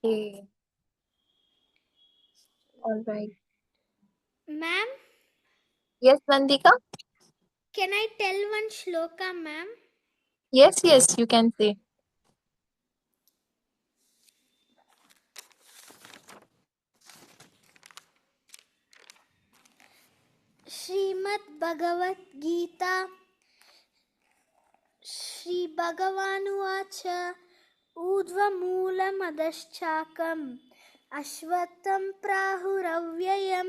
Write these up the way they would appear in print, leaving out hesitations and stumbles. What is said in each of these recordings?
Okay. All right. Ma'am, Yes, Nandika? can I tell one shloka, ma'am? Yes, yes, you can say. Srimad Bhagavad Gita, Shri Bhagawanuvacha, Urdhvamoolamadaschakam, Ashvatam Prahuravyayam,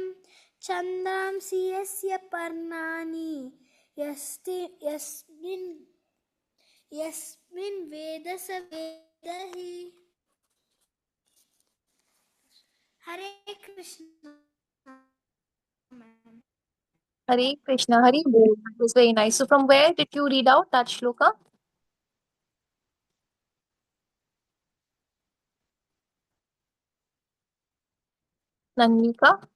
Chandamsi Yasya Parnani, Yasmin Vedasa Vedahi. Hare Krishna, ma'am. Hare Krishna, Hari Bol. That was very nice. So, from where did you read out that shloka? Nandika?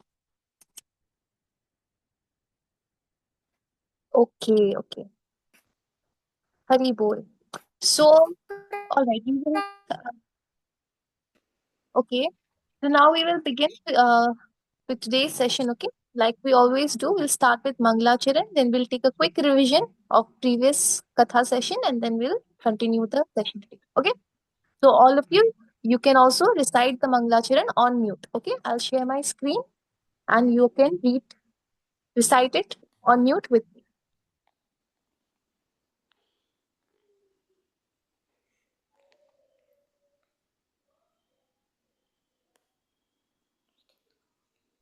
Okay, okay. Hari Bol. So, all right. Okay. So, now we will begin with today's session. Okay. Like we always do, we'll start with Mangalacharan, then we'll take a quick revision of previous Katha session, and then we'll continue the session. Okay. So, all of you, you can also recite the Mangalacharan on mute. Okay. I'll share my screen and you can recite it on mute with me.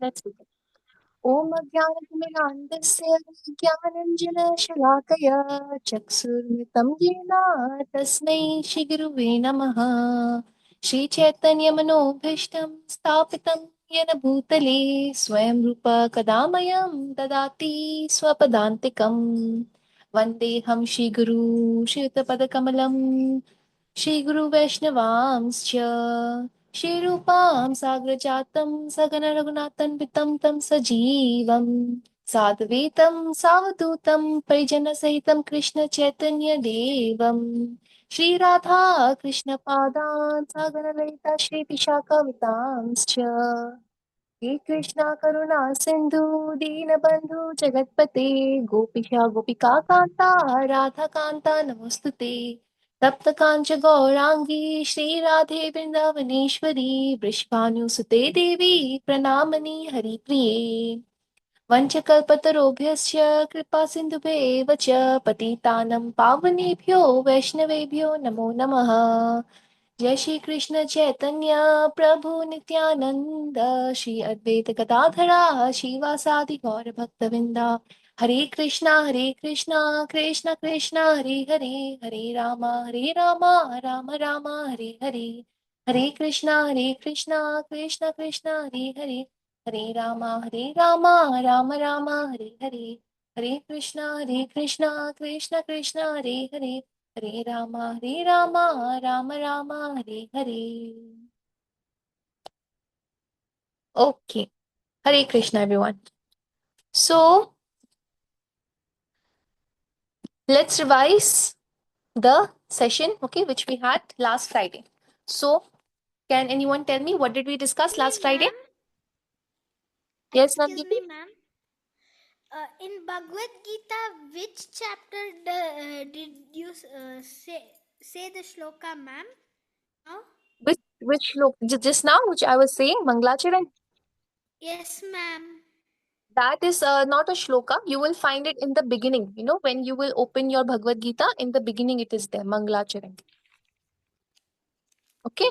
Let's begin. ॐ अज्ञानतिमिरान्धस्य ज्ञानञ्जनशलाकया चक्षुर्मितं येन तस्मै श्रीगुरुवे नमः श्रीचैतन्यमनोभीष्टं स्थापितं येन भूतले स्वयं रूप कदा मह्यं ददाति स्वपदान्तिकं वन्देऽहं श्रीगुरू श्रीयुतपदकमलं श्रीगुरुवैष्णवांश्च श्रीरूपां साग्रजातं सगनरघुनाथन्वितं तं सजीवं साद्वैतं सावधूतं परिजनसहितं कृष्णचैतन्यदेवं श्रीराधा कृष्णपादान् सागरललिता श्रीविशाखावितांश्च श्रीकृष्णा करुणा सिन्धु दीनबन्धु जगत्पते गोपिका गोपिका कान्ता राधाकान्ता नमोऽस्तुते तप्तकाञ्च गौराङ्गी श्रीराधे वृन्दावनेश्वरी वृषभानुसुते देवी प्रणमामि हरिप्रिये वञ्चकल्पतरुभ्यश्च कृपा सिन्धुभ्येव च पतितानं पावनेभ्यो वैष्णवेभ्यो नमो नमः जय श्री कृष्ण चैतन्य प्रभु नित्यानंद श्री अद्वैत गदाधरा श्रीवासादि गौर भक्तविंदा हरे Krishna Krishna Krishna Hare Hare Hare Ram Ram Ram Hare Hare Hare Krishna Krishna Krishna Hare Hare Hare Ram Ram Ram Hare Hare Hare Krishna Krishna Krishna Hare Hare Hare Ram Ram Ram Hare Hare Okay. Hare Krishna, everyone. So, let's revise the session, okay, which we had last Friday. So, can anyone tell me what did we discuss last Friday? Yes, Excuse Nanditi? me, ma'am. In Bhagavad Gita, which chapter did you say the shloka, ma'am? Oh, Which look just now, which I was saying, Mangalacharan? yes, ma'am. That is not a shloka. You will find it in the beginning. You know, when you will open your Bhagavad Gita, in the beginning it is there, Mangalacharan. Okay?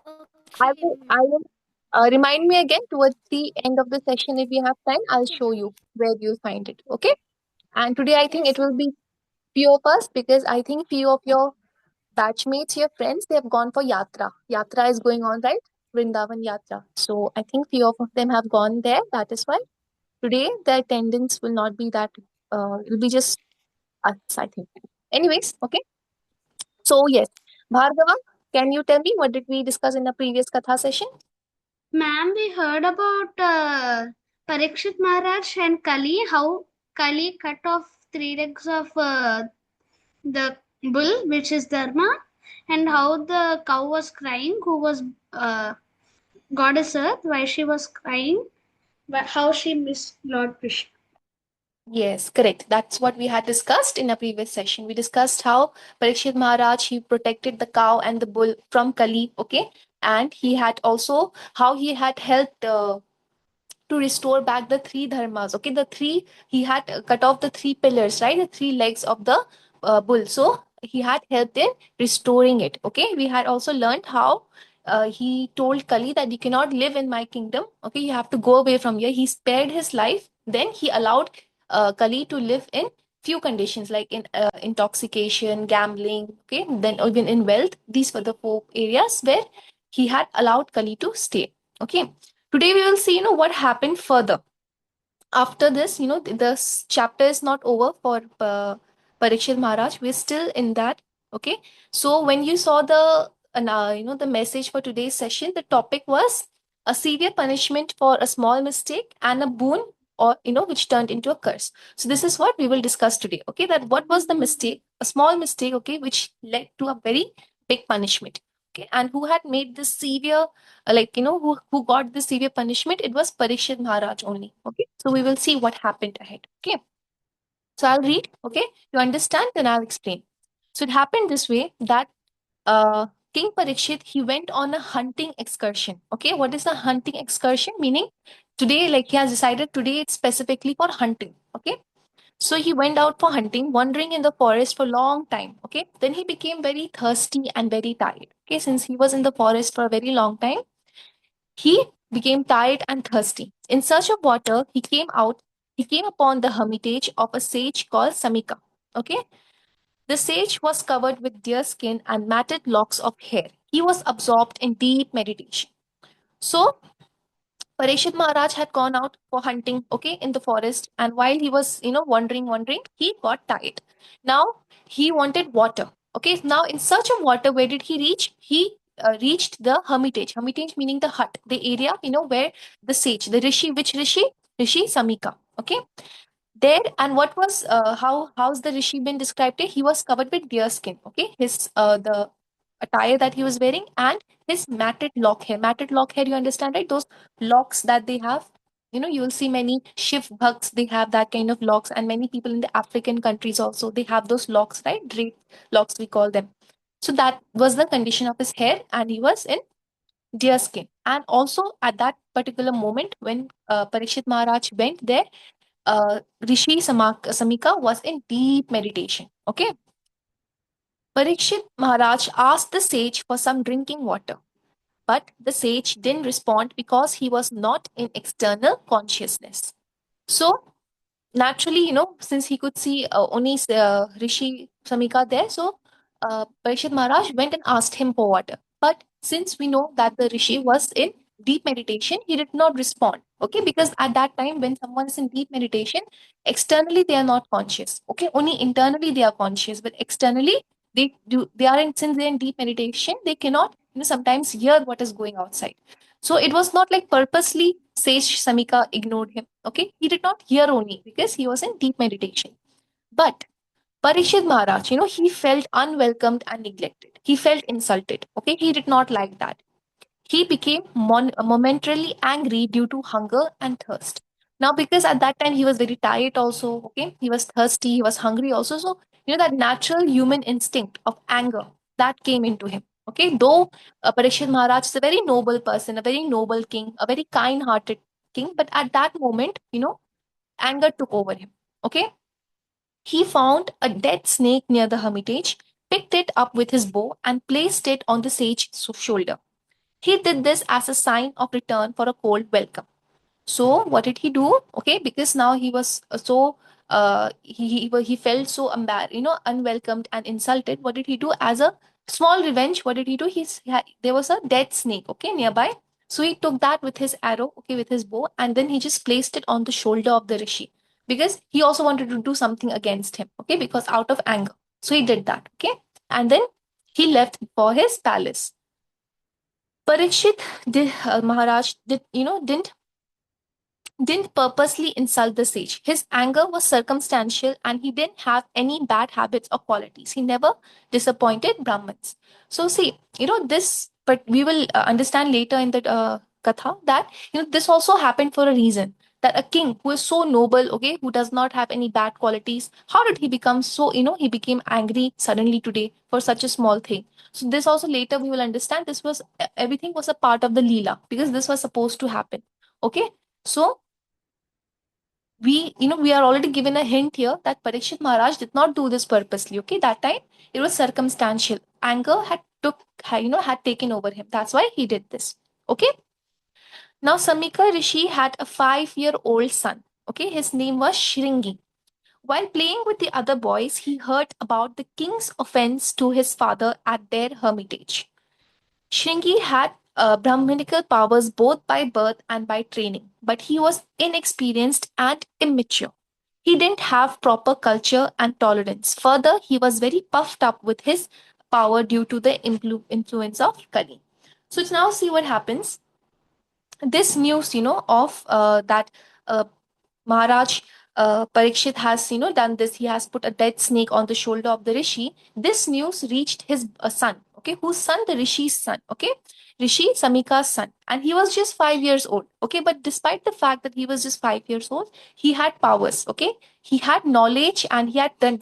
Okay, I ma'am. will remind me again towards the end of the session if you have time. I'll Okay, show ma'am. you where you'll find it. Okay? And today I think it Yes, will ma'am. be few of us because I think few of your batchmates, your friends, they have gone for yatra. Yatra is going on, right? Vrindavan Yatra. So I think few of them have gone there. That is why today the attendance will not be that. It'll be just us, I think. Anyways, okay. So yes, Bhargava, can you tell me what did we discuss in the previous Katha session? Ma'am, we heard about Parikshit Maharaj and Kali, how Kali cut off three legs of the bull, which is Dharma, and how the cow was crying, who was uh, goddess Earth, why she was crying, how she missed Lord Krishna. Yes, correct. That's what we had discussed in a previous session. We discussed how Parikshit Maharaj he protected the cow and the bull from Kali, okay? And he had also how he had helped to restore back the three dharmas. Okay, the three he had cut off the three pillars, right? The three legs of the bull. So he had helped in restoring it. Okay, we had also learned how he told Kali that you cannot live in my kingdom. Okay, you have to go away from here. He spared his life. Then he allowed Kali to live in few conditions like in intoxication, gambling. Okay, then even in wealth. These were the four areas where he had allowed Kali to stay. Okay, today we will see what happened further after this. This chapter is not over for Parikshit Maharaj. We're still in that. Okay, so when you saw the the message for today's session, the topic was a severe punishment for a small mistake and a boon, or which turned into a curse. So this is what we will discuss today. Okay, that what was the mistake, a small mistake, okay, which led to a very big punishment. Okay, and who had made this severe, who got this severe punishment? It was Parikshit Maharaj only. Okay, so we will see what happened ahead. Okay, so I'll read. Okay, you understand, then I'll explain. So it happened this way that King Parikshit he went on a hunting excursion. Okay, what is a hunting excursion? Meaning today, like he has decided today it's specifically for hunting. Okay, so he went out for hunting, wandering in the forest for a long time. Okay, then he became very thirsty and very tired. Okay, since he was in the forest for a very long time, he became tired and thirsty. In search of water, he came out. He came upon the hermitage of a sage called Samika. Okay, the sage was covered with deer skin and matted locks of hair. He was absorbed in deep meditation. So Parishit Maharaj had gone out for hunting, okay, in the forest, and while he was, wandering, he got tired. Now he wanted water. Okay, now in search of water, where did he reach? He reached the hermitage. Hermitage meaning the hut, the area, where the sage, the rishi, which rishi? Rishi Samika. Okay, there, and what was how's the rishi been described here? He was covered with deer skin. Okay, his the attire that he was wearing, and his matted lock hair, you understand, right? Those locks that they have, you will see many shiv bhakts, they have that kind of locks, and many people in the African countries also, they have those locks, right? Drape locks, we call them. So that was the condition of his hair, and he was in deer skin. And also at that particular moment when Parikshit Maharaj went there, Samika was in deep meditation. Okay. Parikshit Maharaj asked the sage for some drinking water, but the sage didn't respond because he was not in external consciousness. So naturally, since he could see only Rishi Samika there, so Parikshit Maharaj went and asked him for water. But since we know that the Rishi was in deep meditation, he did not respond. Okay, because at that time, when someone is in deep meditation, externally they are not conscious. Okay, only internally they are conscious, but externally they are in, since they're in deep meditation, they cannot sometimes hear what is going outside. So it was not like purposely Sage Samika ignored him. Okay, he did not hear only because he was in deep meditation. But Parishit Maharaj, he felt unwelcomed and neglected. He felt insulted. Okay, he did not like that. He became momentarily angry due to hunger and thirst. Now, because at that time he was very tired, also, okay, he was thirsty, he was hungry, also. So, that natural human instinct of anger that came into him. Okay, though Parikshit Maharaj is a very noble person, a very noble king, a very kind hearted king, but at that moment, anger took over him. Okay, he found a dead snake near the hermitage, picked it up with his bow, and placed it on the sage's shoulder. He did this as a sign of return for a cold welcome. So what did he do? Okay, because now he was he felt so unwelcomed and insulted. What did he do as a small revenge? What did he do? There was a dead snake, okay, nearby. So he took that with his arrow, okay, with his bow, and then he just placed it on the shoulder of the rishi because he also wanted to do something against him, okay, because out of anger. So he did that, okay, and then he left for his palace. Parikshit Maharaj didn't didn't purposely insult the sage. His anger was circumstantial and he didn't have any bad habits or qualities. He never disappointed Brahmins. So, see, this, but we will understand later in the Katha that, this also happened for a reason. That a king who is so noble, okay, who does not have any bad qualities, how did he become so, he became angry suddenly today for such a small thing? So, this also later we will understand this was everything was a part of the Leela because this was supposed to happen. Okay. So, we are already given a hint here that Parikshit Maharaj did not do this purposely. Okay, that time it was circumstantial. Anger had taken over him. That's why he did this. Okay. Now Samika Rishi had a 5-year-old son. Okay, his name was Shringi. While playing with the other boys, he heard about the king's offense to his father at their hermitage. Shringi had Brahminical powers both by birth and by training, but he was inexperienced and immature. He didn't have proper culture and tolerance. Further, he was very puffed up with his power due to the influence of Kali. So now see what happens. This news, of that uh, Maharaj Parikshit has, done this. He has put a dead snake on the shoulder of the rishi. This news reached his son. Okay, whose son? The rishi's son. Okay, Rishi Samika's son, and he was just 5 years old. Okay, but despite the fact that he was just 5 years old, he had powers. Okay, he had knowledge, and he had done.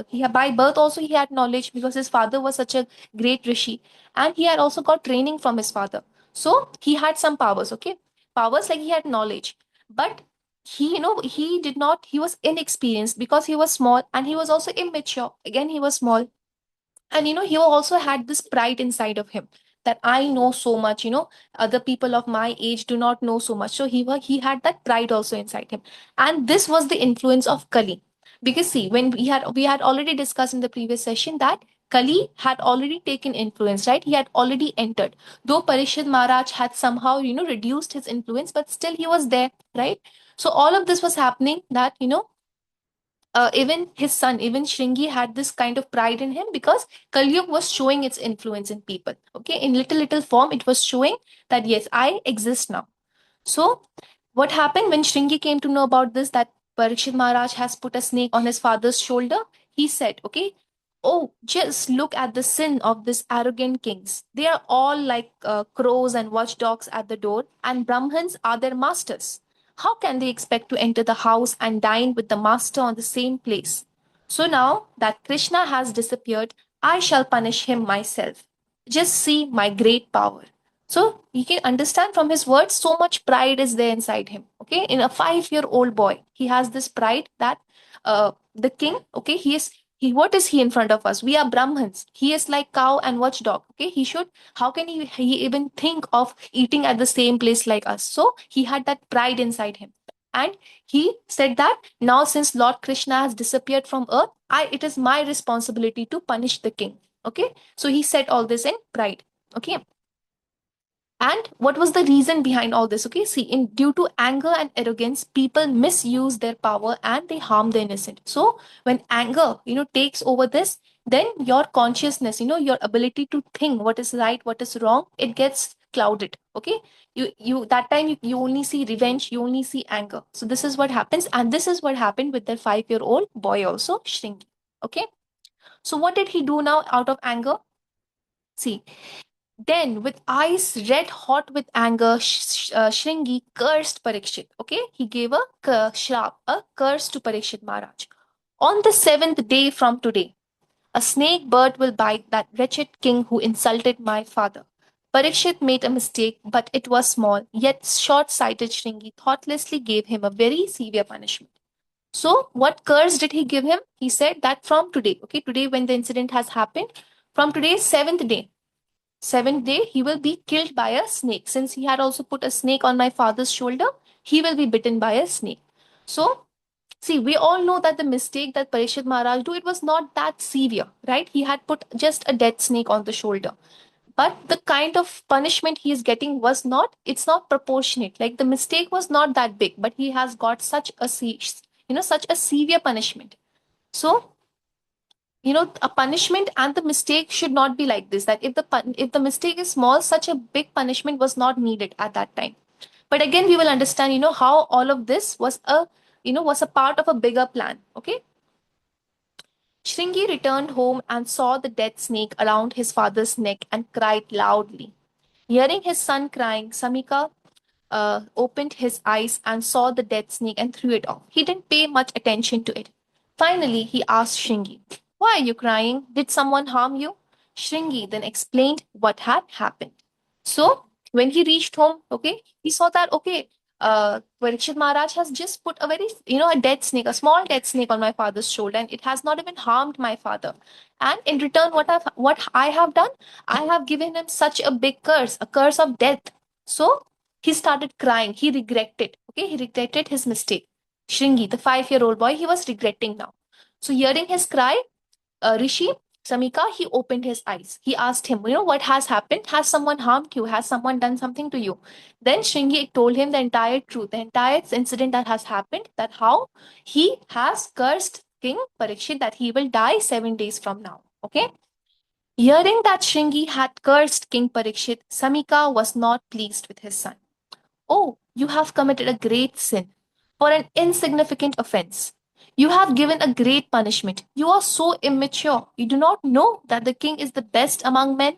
He had, by birth also he had knowledge because his father was such a great rishi, and he had also got training from his father. So he had some powers. Okay, powers like he had knowledge, but he did not, he was inexperienced because he was small, and he was also immature. Again, he was small, and he also had this pride inside of him that I know so much, other people of my age do not know so much. So he had that pride also inside him, and this was the influence of Kali. Because see, when we had already discussed in the previous session that Kali had already taken influence, right? He had already entered, though Parishad Maharaj had somehow reduced his influence, but still he was there, right? So all of this was happening that even his son, even Shringi, had this kind of pride in him because Kalyug was showing its influence in people. Okay, in little form, it was showing that yes, I exist now. So, what happened when Shringi came to know about this, that Parikshit Maharaj has put a snake on his father's shoulder? He said, okay, oh, just look at the sin of these arrogant kings. They are all like crows and watchdogs at the door, and Brahmins are their masters. How can they expect to enter the house and dine with the master on the same place? So now that Krishna has disappeared, I shall punish him myself. Just see my great power. So you can understand from his words, so much pride is there inside him. Okay, in a 5-year-old boy, he has this pride that the king. Okay, he is he. What is he in front of us? We are Brahmins. He is like cow and watchdog. Okay, he should. How can he even think of eating at the same place like us? So he had that pride inside him, and he said that now since Lord Krishna has disappeared from earth, it is my responsibility to punish the king. Okay, so he said all this in pride. Okay, and what was the reason behind all this? Okay, see, in due to anger and arrogance, people misuse their power and they harm the innocent. So when anger, takes over this, then your consciousness, your ability to think what is right, what is wrong, it gets clouded. Okay, you that time you only see revenge, you only see anger. So this is what happens, and this is what happened with their 5-year-old boy also, Shringi. Okay, so what did he do now out of anger? See, then, with eyes red hot with anger, Shringi cursed Parikshit. Okay, he gave a shrap, a curse to Parikshit Maharaj. On the 7th day from today, a snake bird will bite that wretched king who insulted my father. Parikshit made a mistake, but it was small, yet short sighted Shringi thoughtlessly gave him a very severe punishment. So, what curse did he give him? He said that from today, okay, today when the incident has happened, from today's 7th day, 7th day, he will be killed by a snake. Since he had also put a snake on my father's shoulder, he will be bitten by a snake. So, see, we all know that the mistake that Parishad Maharaj do, it was not that severe, right? He had put just a dead snake on the shoulder. But the kind of punishment he is getting was not, it's not proportionate. Like the mistake was not that big, but he has got such a severe punishment. So, a punishment and the mistake should not be like this, that if the mistake is small, such a big punishment was not needed at that time. But again, we will understand, how all of this was a part of a bigger plan. Okay. Shringi returned home and saw the dead snake around his father's neck and cried loudly. Hearing his son crying, Samika opened his eyes and saw the dead snake and threw it off. He didn't pay much attention to it. Finally, he asked Shringi, "Why are you crying? Did someone harm you?" Shringi then explained what had happened. So, when he reached home, okay, he saw that, okay, Parikshit Maharaj has just put a dead snake, a small dead snake on my father's shoulder, and it has not even harmed my father. And in return, what I have done, I have given him such a big curse, a curse of death. So he started crying. He regretted. Okay, he regretted his mistake. Shringi, the 5-year-old boy, he was regretting now. So hearing his cry, Rishi, Samika, he opened his eyes. He asked him, what has happened? Has someone harmed you? Has someone done something to you? Then Shringi told him the entire truth, the entire incident that has happened, that how he has cursed King Parikshit that he will die 7 days from now. Okay. Hearing that Shringi had cursed King Parikshit, Samika was not pleased with his son. "Oh, you have committed a great sin for an insignificant offense. You have given a great punishment. You are so immature. You do not know that the king is the best among men.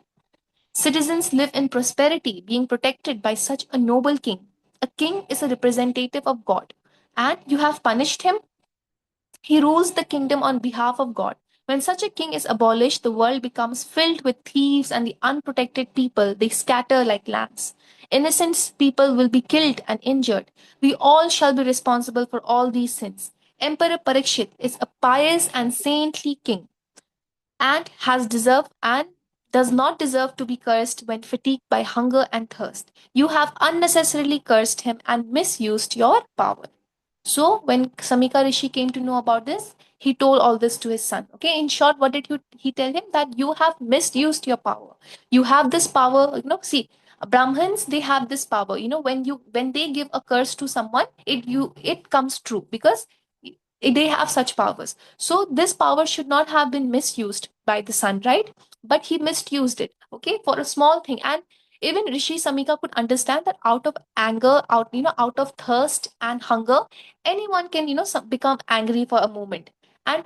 Citizens live in prosperity, being protected by such a noble king. A king is a representative of God, and you have punished him. He rules the kingdom on behalf of God. When such a king is abolished, the world becomes filled with thieves and the unprotected people. They scatter like lambs. Innocent people will be killed and injured. We all shall be responsible for all these sins. Emperor Parikshit is a pious and saintly king and has deserved and does not deserve to be cursed when fatigued by hunger and thirst. You have unnecessarily cursed him and misused your power." So when Samika Rishi came to know about this, he told all this to his son. Okay, in short, what did he tell him? That you have misused your power. You have this power. See, Brahmins, they have this power. When they give a curse to someone, it comes true because they have such powers. So this power should not have been misused by the son, right? But he misused it. Okay, for a small thing. And even Rishi Samika could understand that out of anger, out of thirst and hunger, anyone can become angry for a moment. And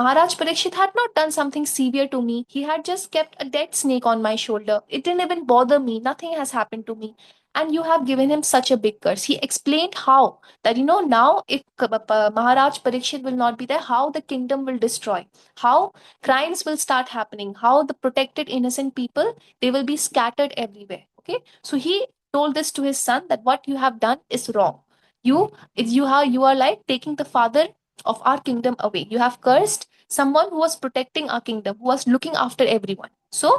Maharaj Parikshit had not done something severe to me. He had just kept a dead snake on my shoulder. It didn't even bother me. Nothing has happened to me. And you have given him such a big curse. He explained how that now if Maharaj Parikshit will not be there, how the kingdom will destroy, how crimes will start happening, how the protected innocent people, they will be scattered everywhere. Okay, so he told this to his son, that what you have done is wrong. You are like taking the father of our kingdom away. You have cursed someone who was protecting our kingdom, who was looking after everyone. So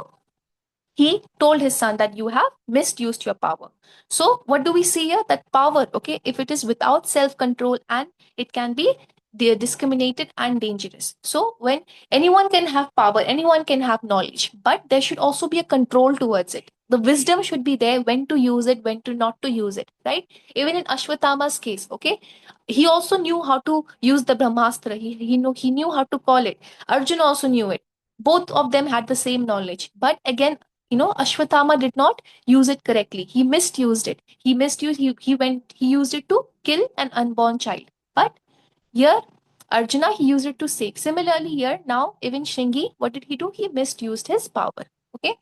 he told his son that you have misused your power. So what do we see here? That power, okay, if it is without self control, and it can be discriminated and dangerous. So when anyone can have power, anyone can have knowledge, but there should also be a control towards it. The wisdom should be there, when to use it, when to not to use it, right? Even in Ashwatthama's case, okay, he also knew how to use the Brahmastra. He knew how to call it. Arjun also knew it. Both of them had the same knowledge, but again, Ashwatthama did not use it correctly. He misused it. He used it to kill an unborn child. But here, Arjuna, he used it to save. Similarly, here now, even Shringi, what did he do? He misused his power. Okay.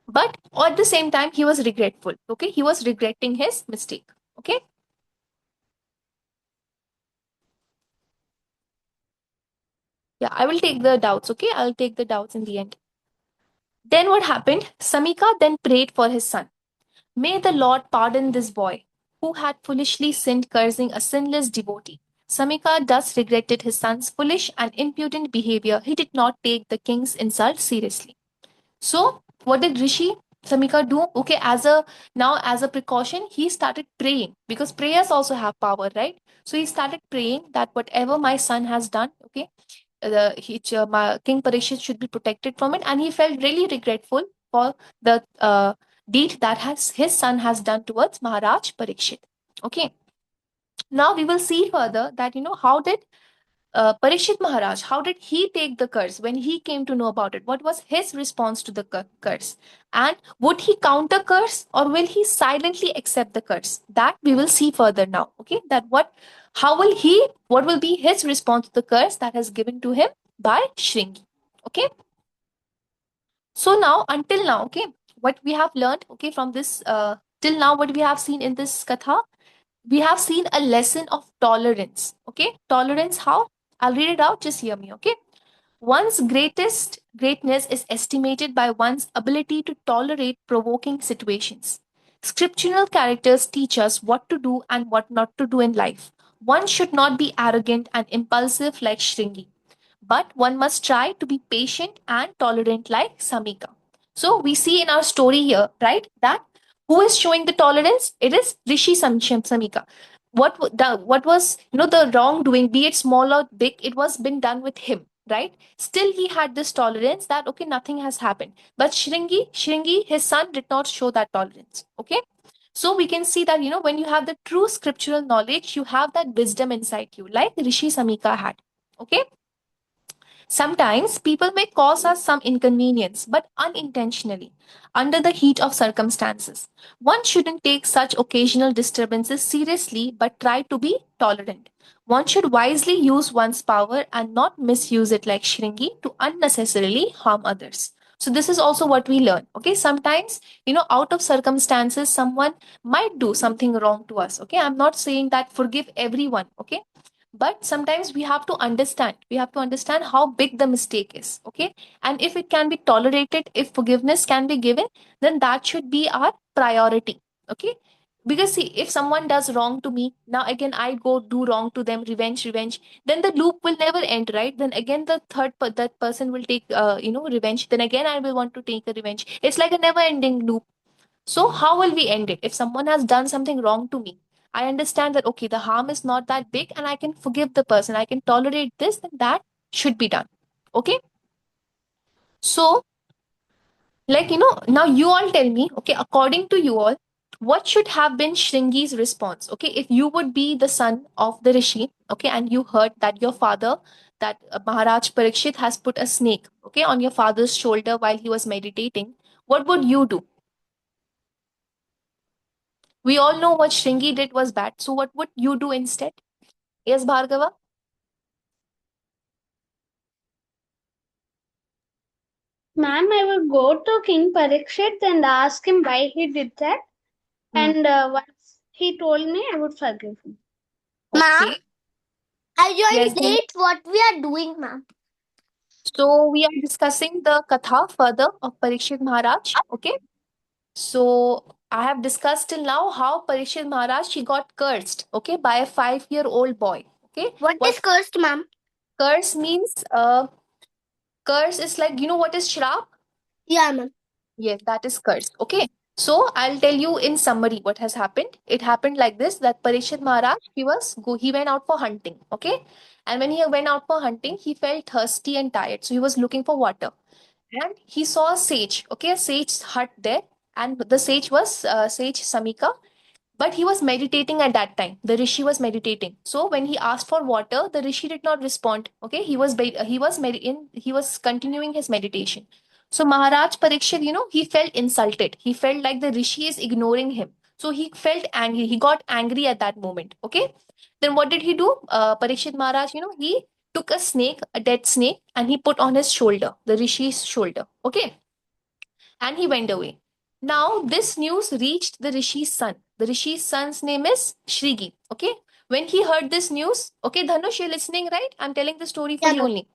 But at the same time, he was regretful. Okay. He was regretting his mistake. Okay. Yeah, I will take the doubts. Okay. I'll take the doubts in the end. Then what happened? Samika then prayed for his son. "May the Lord pardon this boy who had foolishly sinned, cursing a sinless devotee." Samika thus regretted his son's foolish and impudent behavior. He did not take the king's insult seriously. So, what did Rishi Samika do? Okay, as a precaution, he started praying, because prayers also have power, right? So he started praying that whatever my son has done, okay, King Parikshit should be protected from it, and he felt really regretful for the deed that has his son has done towards Maharaj Parikshit. Okay, now we will see further that how did Parikshit Maharaj, how did he take the curse when he came to know about it? What was his response to the curse? And would he counter curse or will he silently accept the curse? That we will see further now. Okay, that how will he, what will be his response to the curse that has given to him by Shringi? Okay, so now, until now, okay, what we have learned, okay, from this, till now, what we have seen in this katha, we have seen a lesson of tolerance. Okay, tolerance, how? I'll read it out, just hear me, okay? One's greatest greatness is estimated by one's ability to tolerate provoking situations. Scriptural characters teach us what to do and what not to do in life. One should not be arrogant and impulsive like Shringi, but one must try to be patient and tolerant like Samika. So we see in our story here, right, that who is showing the tolerance? It is Rishi Samika. What was, the wrongdoing, be it small or big, it was been done with him, right? Still he had this tolerance that okay, nothing has happened. But Shringi, his son, did not show that tolerance. Okay, so we can see that when you have the true scriptural knowledge, you have that wisdom inside you, like Rishi Samika had. Okay, sometimes people may cause us some inconvenience, but unintentionally, under the heat of circumstances. One shouldn't take such occasional disturbances seriously, but try to be tolerant. One should wisely use one's power and not misuse it like Shringi to unnecessarily harm others. So, this is also what we learn. Okay, sometimes, out of circumstances, someone might do something wrong to us. Okay, I'm not saying that forgive everyone. Okay, but sometimes we have to understand how big the mistake is. Okay, and if it can be tolerated, if forgiveness can be given, then that should be our priority. Okay, because see, if someone does wrong to me, now again I go do wrong to them, revenge, then the loop will never end, right? Then again the that person will take revenge, then again I will want to take a revenge. It's like a never ending loop. So, how will we end it? If someone has done something wrong to me, I understand that, okay, the harm is not that big and I can forgive the person, I can tolerate this, then that should be done. Okay. So, now you all tell me, okay, according to you all, what should have been Shringi's response? Okay, if you would be the son of the Rishi, okay, and you heard that your father, that Maharaj Parikshit has put a snake, okay, on your father's shoulder while he was meditating, what would you do? We all know what Shringi did was bad. So what would you do instead? Yes, Bhargava? Ma'am, I would go to King Parikshit and ask him why he did that. Hmm. And once he told me, I would forgive him. Ma'am, Okay. I yes. joined late. What we are doing, ma'am? So we are discussing the katha further of Parikshit Maharaj. Okay. So I have discussed till now how Parikshit Maharaj he got cursed. Okay, by a 5-year-old boy. Okay. What is cursed, ma'am? Curse means curse is like what is shrap? Yeah, ma'am. Yes, that is curse. Okay. So I'll tell you in summary what has happened. It happened like this that Parikshit Maharaj, he went out for hunting. Okay. And when he went out for hunting, he felt thirsty and tired. So he was looking for water. And he saw a sage, okay, a sage hut there. And the sage was Sage Samika, but he was meditating at that time. The rishi was meditating. So when he asked for water, the rishi did not respond. Okay, he was continuing his meditation. So Maharaj Parikshit, he felt insulted. He felt like the rishi is ignoring him. So he felt angry. He got angry at that moment. Okay. Then what did he do? Parikshit Maharaj, he took a snake, a dead snake, and he put on his shoulder, the rishi's shoulder. Okay, and he went away. Now, this news reached the Rishi's son. The Rishi's son's name is Shrigi. Okay. When he heard this news, okay, Dhanush, you're listening, right? I'm telling the story for Yeah, you ma'am. only.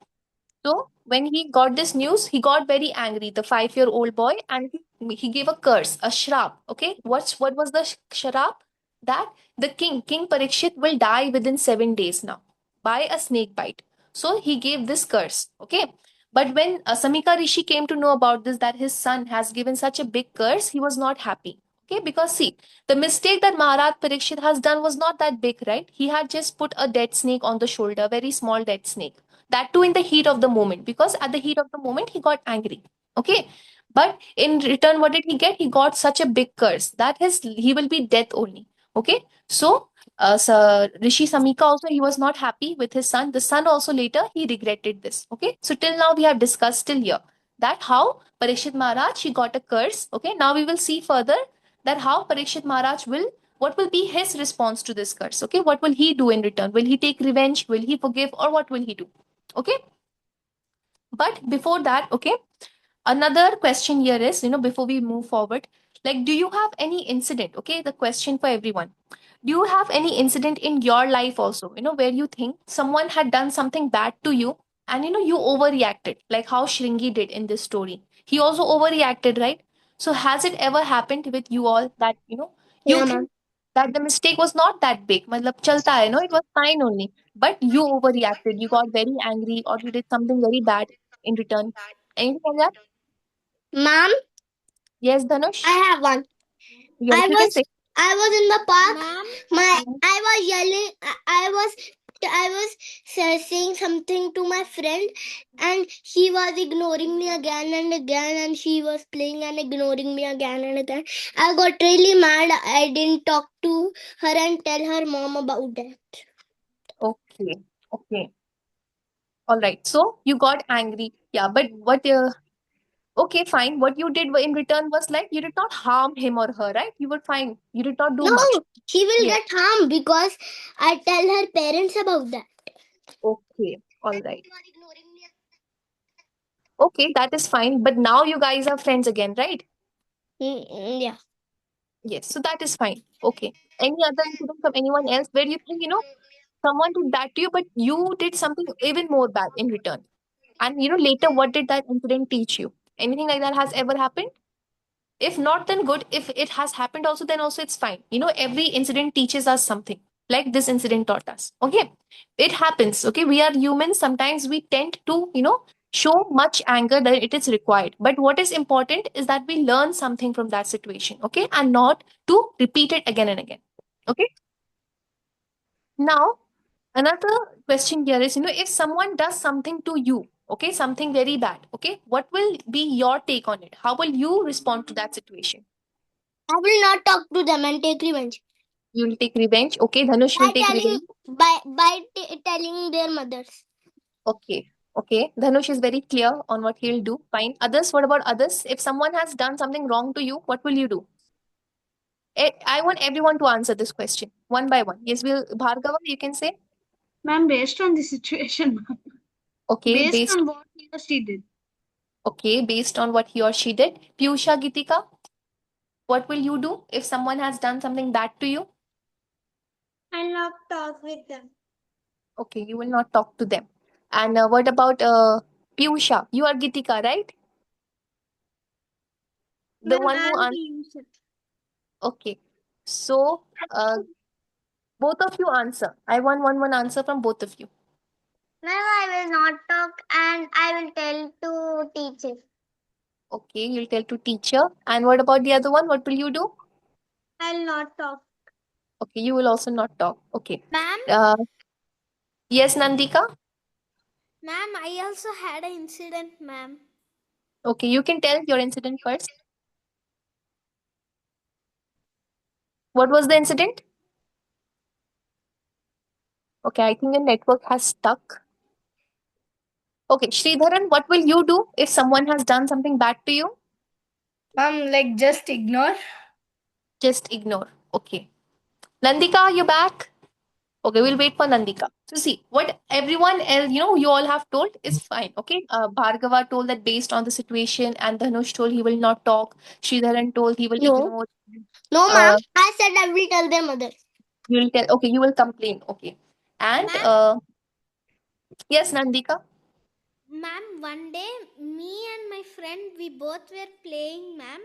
So, when he got this news, he got very angry, the 5-year-old boy, and he gave a curse, a shrap. Okay. What was the shrap? That the King Parikshit, will die within 7 days now by a snake bite. So, he gave this curse. Okay. But when Samika Rishi came to know about this, that his son has given such a big curse, he was not happy. Okay, because see, the mistake that Maharaj Parikshit has done was not that big, right? He had just put a dead snake on the shoulder, a very small dead snake. That too in the heat of the moment, because at the heat of the moment, he got angry. Okay, but in return, what did he get? He got such a big curse that he will be death only. Okay, so So Rishi Samika also, he was not happy with his son. The son also later he regretted this. Okay, so till now we have discussed till here that how Parikshit Maharaj he got a curse. Okay, now we will see further that how Parikshit Maharaj will, what will be his response to this curse. Okay, what will he do in return? Will he take revenge? Will he forgive, or what will he do? Okay, but before that, okay, another question here is, before we move forward, like, do you have any incident? Okay, the question for everyone, do you have any incident in your life also, where you think someone had done something bad to you, and you overreacted, like how Shringi did in this story? He also overreacted, right? So has it ever happened with you all that you Yeah, think ma'am. that the mistake was not that big, matlab chalta hai, it was fine only, but you overreacted, you got very angry, or you did something very bad in return? Anything like that? Ma'am, Yes, Dhanush. I have one. Yes, I you can was say. I was in the park. Ma'am, Mhm. I was yelling. I was saying something to my friend, and she was ignoring me again and again, and she was playing and ignoring me again and again. I got really mad. I didn't talk to her and tell her mom about that. Okay. Okay. All right. So you got angry. Yeah, but what? Okay, fine. What you did in return was like you did not harm him or her, right? You were fine. You did not do No, much. she will Yes. get harmed because I tell her parents about that. Okay. All right. Okay, that is fine. But now you guys are friends again, right? Yeah. Yes. So that is fine. Okay. Any other incident from anyone else where you think someone did that to you, but you did something even more bad in return? And later, what did that incident teach you? Anything like that has ever happened? If not, then good. If it has happened also, then also it's fine. Every incident teaches us something, like this incident taught us. Okay, it happens. Okay, we are humans. Sometimes we tend to, show much anger that it is required. But what is important is that we learn something from that situation. Okay, and not to repeat it again and again. Okay, now another question here is, if someone does something to you, okay, something very bad, okay, what will be your take on it? How will you respond to that situation? I will not talk to them and take revenge. You will take revenge. Okay, Dhanush will By take telling revenge. telling their mothers. Okay, okay. Dhanush is very clear on what he'll do. Fine. Others, what about others? If someone has done something wrong to you, what will you do? I want everyone to answer this question one by one. Yes, will Bhargava, you can say. Ma'am, based on the situation, ma'am. Okay, Based based. on what he or she did. Okay, based on what he or she did. Piyusha, Gitika, what will you do if someone has done something bad to you? I'll not talk with them. Okay, you will not talk to them. And what about Piyusha? You are Gitika, right? The Ma'am, one who I'm answered. Piyush. Okay. So, both of you answer. I want one answer from both of you. Ma'am, I will not talk and I will tell to teacher. Okay, you'll tell to teacher. And what about the other one? What will you do? I'll not talk. Okay, you will also not talk. Okay. Ma'am, Uh, yes, Nandika. ma'am, I also had an incident, ma'am. Okay, you can tell your incident first. What was the incident? Okay, I think your network has stuck. Okay, Sridharan, what will you do if someone has done something bad to you? Like just ignore. Just ignore. Okay. Nandika, you back? Okay, we'll wait for Nandika. So see, what everyone else, you all have told is fine. Okay, Bhargava told that based on the situation, and Dhanush told he will not talk. Sridharan told he will No. ignore. No, ma'am. Uh, I said I will tell their mother. you will tell. Okay, you will complain. Okay, and Ma'am, yes, Nandika. ma'am, one day me and my friend we both were playing, ma'am.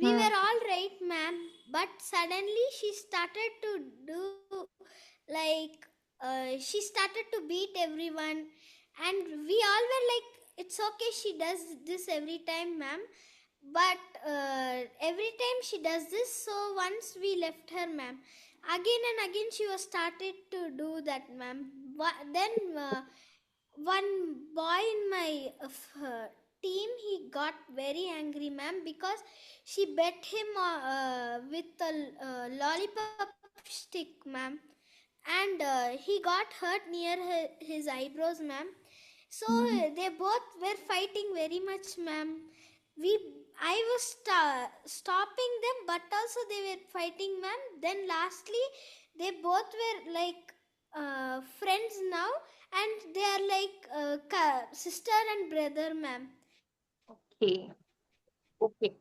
We Hmm. were all right, ma'am, but suddenly she started to do like she started to beat everyone, and we all were like, it's okay, she does this every time, ma'am. But every time she does this, so once we left her, ma'am. Again and again she was started to do that, ma'am. Then one boy in my team, he got very angry, ma'am, because she bet him with a lollipop stick, ma'am, and he got hurt near his eyebrows, ma'am. So they both were fighting very much, ma'am. We I was stopping them, but also they were fighting, ma'am. Then lastly, they both were like friends now, and they are like sister and brother, ma'am. Okay. Okay.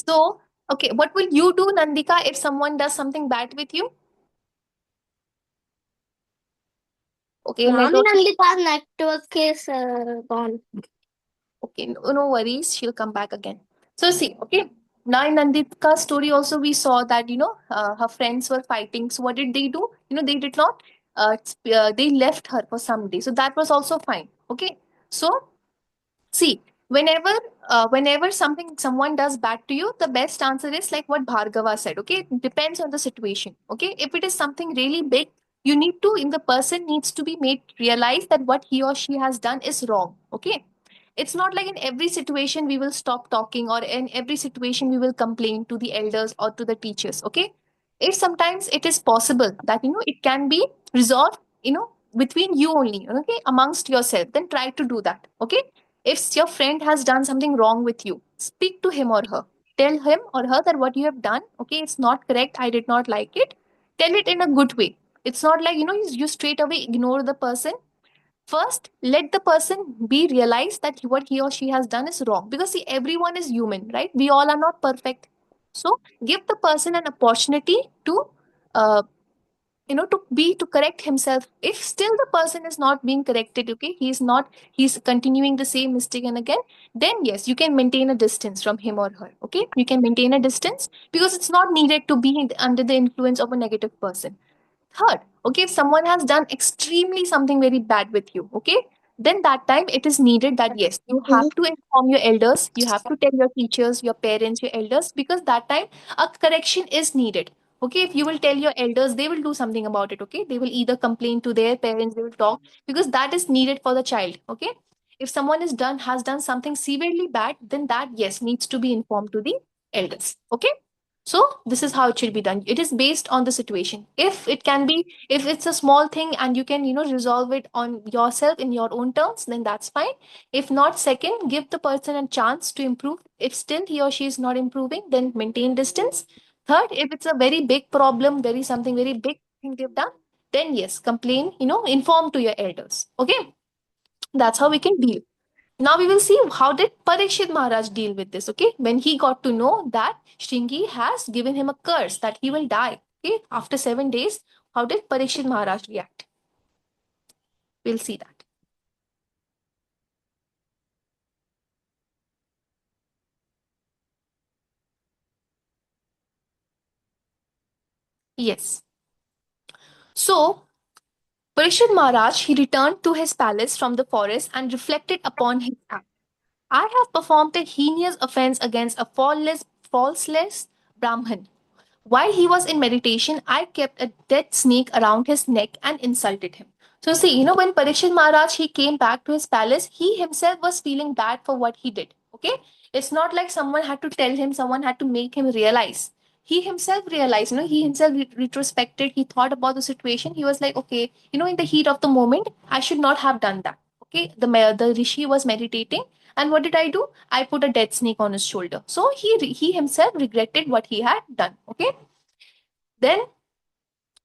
So, okay, what will you do, Nandika, if someone does something bad with you? Okay, Ma'am, network. Nandita's network is gone. Okay, no worries. She'll come back again. So, see, okay. Now, in Nandika's story, also, we saw that, her friends were fighting. So, what did they do? They did not, they left her for some days. So, that was also fine. Okay. So, see, whenever someone does bad to you, the best answer is like what Bhargava said. Okay, it depends on the situation. Okay, if it is something really big, the person needs to be made realize that what he or she has done is wrong. Okay, it's not like in every situation we will stop talking, or in every situation we will complain to the elders or to the teachers. Okay, if sometimes it is possible that it can be resolved, between you only, okay, amongst yourself, then try to do that. Okay, if your friend has done something wrong with you, speak to him or her. Tell him or her that what you have done, okay, it's not correct. I did not like it. Tell it in a good way. It's not like, you straight away ignore the person. First, let the person be realize that what he or she has done is wrong. Because see, everyone is human, right? We all are not perfect. So give the person an opportunity to uh, to correct himself. If still the person is not being corrected, okay, he's continuing the same mistake and again, then yes, you can maintain a distance from him or her. Okay, you can maintain a distance because it's not needed to be under the influence of a negative person. Third, okay, if someone has done extremely something very bad with you, okay, then that time it is needed that yes, you have to inform your elders, you have to tell your teachers, your parents, your elders, because that time a correction is needed. Okay, if you will tell your elders, they will do something about it. Okay, they will either complain to their parents, they will talk, because that is needed for the child. Okay, if someone has done something severely bad, then that yes needs to be informed to the elders. Okay, so this is how it should be done. It is based on the situation. If it's a small thing and you can, resolve it on yourself in your own terms, then that's fine. If not, second, give the person a chance to improve. If still he or she is not improving, then maintain distance. Third, if it's a very big problem, something very big thing they've done, then yes, complain, inform to your elders. Okay, that's how we can deal. Now we will see how did Parikshit Maharaj deal with this. Okay, when he got to know that Shringi has given him a curse that he will die. Okay, after 7 days, how did Parikshit Maharaj react? We'll see that. Yes. So Parikshit Maharaj he returned to his palace from the forest and reflected upon his act. I have performed a heinous offense against a falseless Brahmin. While he was in meditation, I kept a dead snake around his neck and insulted him. So see, when Parikshit Maharaj he came back to his palace, he himself was feeling bad for what he did. Okay, it's not like someone had to tell him, someone had to make him realize. He himself realized, he himself retrospected. He thought about the situation. He was like, okay, in the heat of the moment, I should not have done that. Okay, the rishi was meditating, and what did I do? I put a dead snake on his shoulder. So he himself regretted what he had done. Okay, then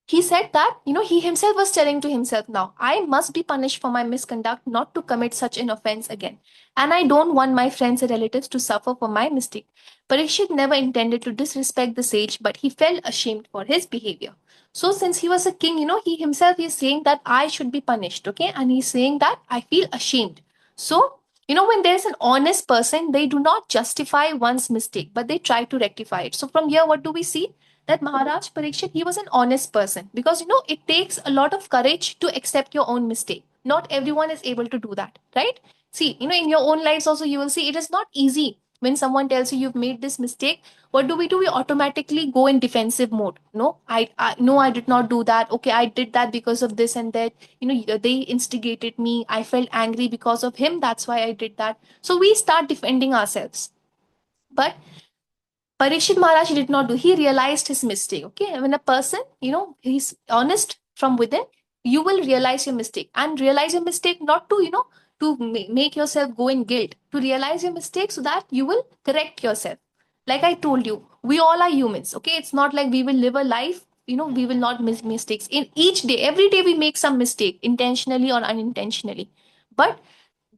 he said that, he himself was telling to himself, now, I must be punished for my misconduct not to commit such an offense again. And I don't want my friends and relatives to suffer for my mistake. Parikshit never intended to disrespect the sage, but he felt ashamed for his behavior. So, since he was a king, he himself is saying that I should be punished, okay? And he's saying that I feel ashamed. So, when there's an honest person, they do not justify one's mistake, but they try to rectify it. So, from here, what do we see? That Maharaj Parikshit, he was an honest person, because it takes a lot of courage to accept your own mistake. Not everyone is able to do that, right? See, in your own lives also, you will see it is not easy when someone tells you you've made this mistake, what do? We automatically go in defensive mode. No, I no, I did not do that. Okay, I did that because of this and that. They instigated me. I felt angry because of him. That's why I did that. So we start defending ourselves. But Parikshit Maharaj did not do. He realized his mistake. Okay, when a person, he's honest from within, you will realize your mistake and realize your mistake not to, to make yourself go in guilt. To realize your mistake so that you will correct yourself. Like I told you, we all are humans. Okay, it's not like we will live a life. We will not make mistakes. In each day, every day we make some mistake, intentionally or unintentionally. But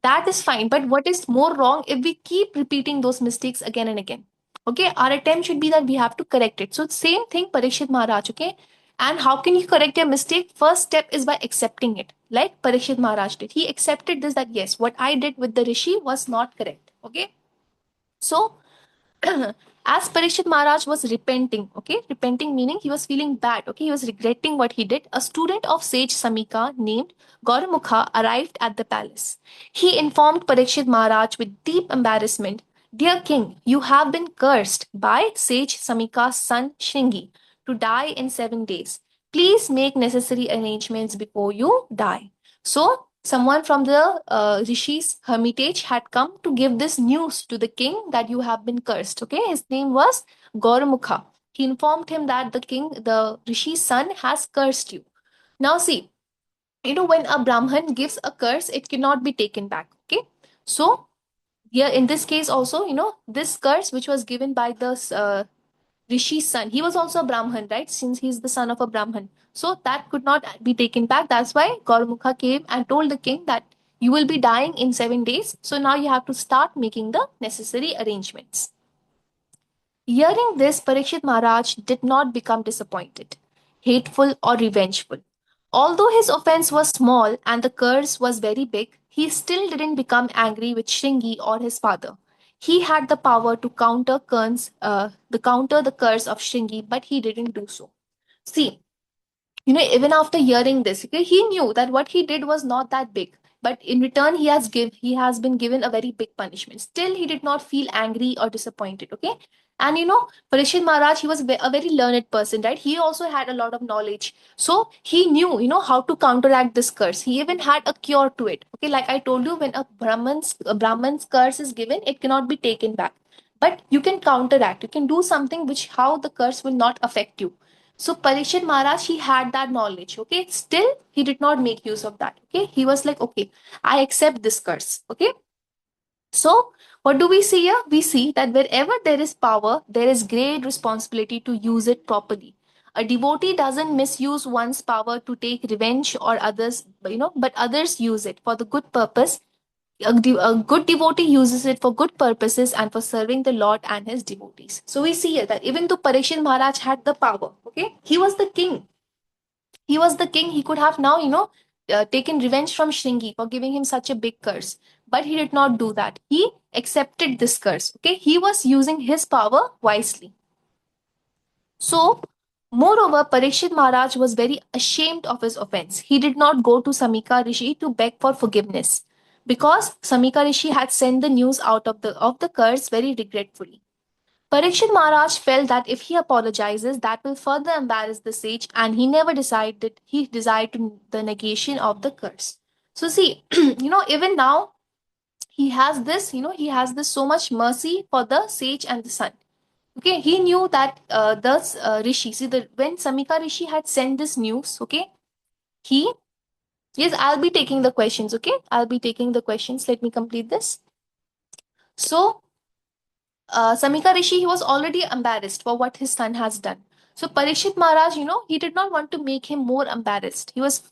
that is fine. But what is more wrong if we keep repeating those mistakes again and again? Okay, our attempt should be that we have to correct it. So, same thing, Parikshit Maharaj. Okay, and how can you correct your mistake? First step is by accepting it, like Parikshit Maharaj did. He accepted this, that yes, what I did with the Rishi was not correct. Okay, so as Parikshit Maharaj was repenting, okay, repenting meaning he was feeling bad, okay, he was regretting what he did. A student of sage Samika named Gauramukha arrived at the palace. He informed Parikshit Maharaj with deep embarrassment, "Dear king, you have been cursed by sage Samika's son Shringi to die in 7 days. Please make necessary arrangements before you die." So, someone from the Rishi's hermitage had come to give this news to the king that you have been cursed. Okay, his name was Gauramukha. He informed him that the Rishi's son, has cursed you. Now, see, when a Brahman gives a curse, it cannot be taken back. Okay, so here in this case, also, this curse which was given by the Rishi's son. He was also a Brahman, right? Since he's the son of a Brahman. So that could not be taken back. That's why Gaurmukha came and told the king that you will be dying in 7 days. So now you have to start making the necessary arrangements. Hearing this, Parikshit Maharaj did not become disappointed, hateful, or revengeful. Although his offense was small and the curse was very big, he still didn't become angry with Shringi or his father. He had the power to counter the curse of Shringi, but he didn't do so. See, even after hearing this, okay, he knew that what he did was not that big, but in return he has been given a very big punishment. Still he did not feel angry or disappointed. Okay, and Parikshit Maharaj, he was a very learned person, right? He also had a lot of knowledge, so he knew how to counteract this curse. He even had a cure to it. Okay, like I told you, when a brahman's curse is given, it cannot be taken back, but you can counteract. You can do something which how the curse will not affect you. So Parikshit Maharaj, he had that knowledge. Okay, still he did not make use of that. Okay, he was like, okay, I accept this curse. Okay, so what do we see here? We see that wherever there is power, there is great responsibility to use it properly. A devotee doesn't misuse one's power to take revenge or others, but others use it for the good purpose. A good devotee uses it for good purposes and for serving the Lord and his devotees. So we see here that even though Parikshit Maharaj had the power, okay, he was the king. He was the king. He could have now, taken revenge from Shringi for giving him such a big curse. But he did not do that. He accepted this curse. Okay, he was using his power wisely. So, moreover, Parikshit Maharaj was very ashamed of his offense. He did not go to Samika Rishi to beg for forgiveness because Samika Rishi had sent the news out of the curse very regretfully. Parikshit Maharaj felt that if he apologizes, that will further embarrass the sage, and he desired the negation of the curse. So see, even now he has this so much mercy for the sage and the son. Okay, he knew that the rishi. See, when Samika Rishi had sent this news, okay, he yes, I'll be taking the questions. Okay, I'll be taking the questions. Let me complete this. So Samika Rishi, he was already embarrassed for what his son has done. So Parikshit Maharaj, he did not want to make him more embarrassed. He was